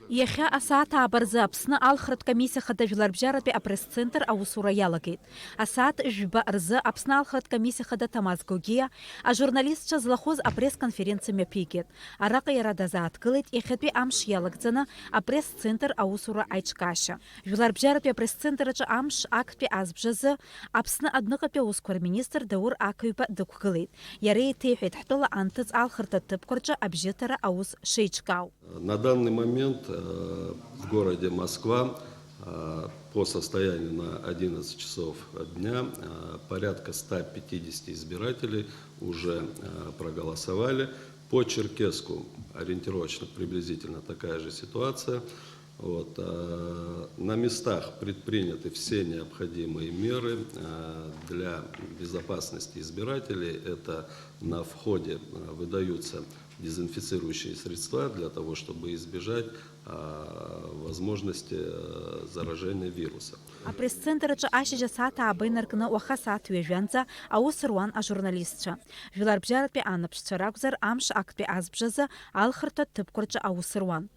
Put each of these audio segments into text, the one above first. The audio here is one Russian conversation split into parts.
Иахьа асаат аабарзы Аԥсны алхратә комиссиа хада жәларбжьаратәи апресс-центр аусура иалагеит. Асаат жәба рзы Аԥсны алхратә комиссиа хада Тамаз Гогиа ажурналистцәа злахәыз апресс-конференциа мҩаԥигеит. Араҟа иара дазааҭгылеит иахьатәи амш иалагӡаны апресс-центр аусура аиҿкаашьа. Жәларбжьаратәи апресс-центр аҿы амш актәи азбжазы Аԥсны адәныҟатәи аусқәа рминистр Даур Ақыҩба дықәгылеит. Иара еиҭеиҳәеит ҳтәыла анҭыҵ алхырҭатә ҭыԥқәа рҿы абжьыҭара аус шеиҿкаау. На данный момент в городе Москва по состоянию на 11 часов дня порядка 150 избирателей уже проголосовали. По Черкесску ориентировочно приблизительно такая же ситуация. Вот. На местах предприняты все необходимые меры для безопасности избирателей. Это на входе выдаются дезинфицирующие средства для того, чтобы избежать возможности заражения вируса. Апресс-центр аҿы ашьыжь асааҭ ааба инаркны уаха сааҭ ҩажәанӡа аус руан ажурналистцәа. Жәларбжьаратәи анаԥшцәа ракәзар амш актәи азбжазы алхырҭатә ҭыԥқәа рҿы аус руан.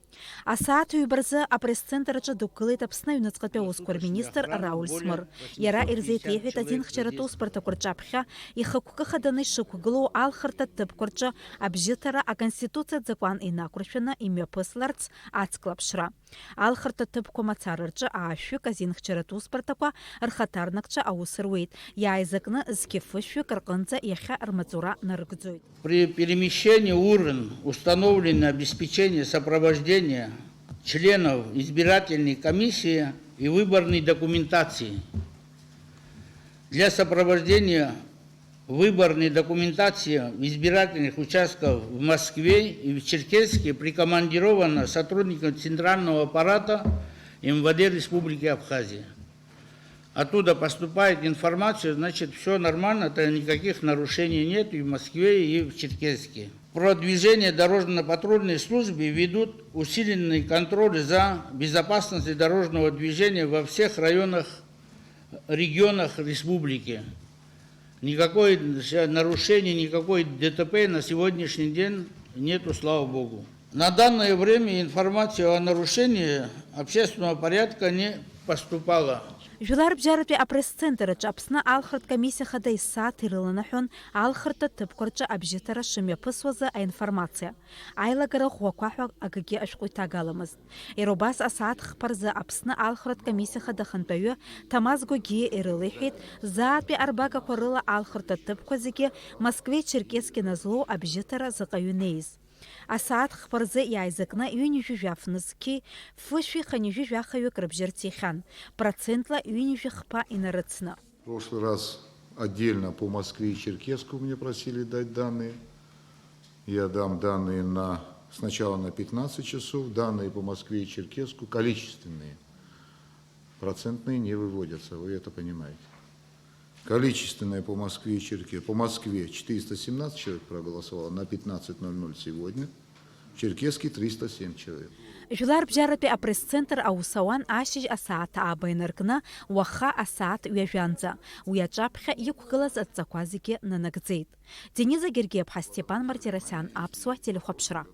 Асааҭ ҩба рзы апресс-центр аҿы дықәгылеит Аԥсны аҩныҵҟатәи аусқәа рминистр Рауль Смыр. Иара ирзеиҭеиҳәеит азинхьчаратәы усбарҭақәа рҿаԥхьа ихықәкы хаданы ишықәгылоу алхырҭатә ҭыԥқәа рҿы абжьыҭара аконституциатә закәан инақәыршәаны имҩаԥысларц ацклаԥшра. Алхырҭатә ҭыԥқәа мацара рҿы аашәҩык азинхьчаратәы усбарҭақәа рхаҭарнакцәа аус руеит. Иааизакны зқьы-фышәҩык рҟынӡа иахьа рмаҵура нарыгӡоит. При перемещении урн установлено обеспечение сопровождения членов избирательной комиссии и выборной документации. Для сопровождения выборной документации в избирательных участках в Москве и в Черкесске прикомандировано сотрудников Центрального аппарата МВД Республики Абхазия. Оттуда поступает информация, значит, все нормально, то никаких нарушений нет и в Москве, и в Черкесске. Про движение дорожно-патрульной службы ведут усиленный контроль за безопасностью дорожного движения во всех районах, регионах республики. Никакой нарушения, никакой ДТП на сегодняшний день нету, слава Богу. На данное время информация о нарушении общественного порядка не поступала. Жәларбжьаратәи апресс-центр аҿы Аԥсны алхратә комиссиа хада исааҭ ирыланаҳәон алхырҭатә ҭыԥқәа рҿы абжьыҭара шымҩаԥысуаз аинформациа. Аилагара ӷәӷәақәа ҳәа акгьы ашәҟәы иҭагаламызт. Иара убас асааҭ хԥа рзы Аԥсны алхратә комиссиа хада ахантәаҩы Тамаз Гогиа ирылеиҳәеит заатәи арбагақәа рыла алхырҭатә ҭыԥқәа зегьы Москвеи Черкесске назлоу абжьыҭара заҟаҩы неиз. Асааҭ хԥа рзы иааизакны ҩынҩажәи-жәаф-нызқьи фышәи ханҩажәи-жәахаҩык рыбжьырц иахьан. Процентла ҩынҩажәи-хԥа инарыцны. В прошлый раз отдельно по Москве и Черкесску мне просили дать данные. Я дам данные сначала на 15 часов, данные по Москве и Черкесску, количественные. Процентные не выводятся, вы это понимаете. Количественное по Москве и Черкесске. По Москве 417 человек проголосовало на 15:00 сегодня. В Черкесске 307 человек. Жәларбжьаратәи апресс-центр аус ауан ашьыжь асааҭ ааба инаркны уаха асааҭ ҩажәанӡа. Уи аҿаԥхьа иқәгылаз адҵақәа зегьы нанагӡеит. Дениза Гергиев-ха, Степан Мартиросян, Аԥсуа телехәаԥшра.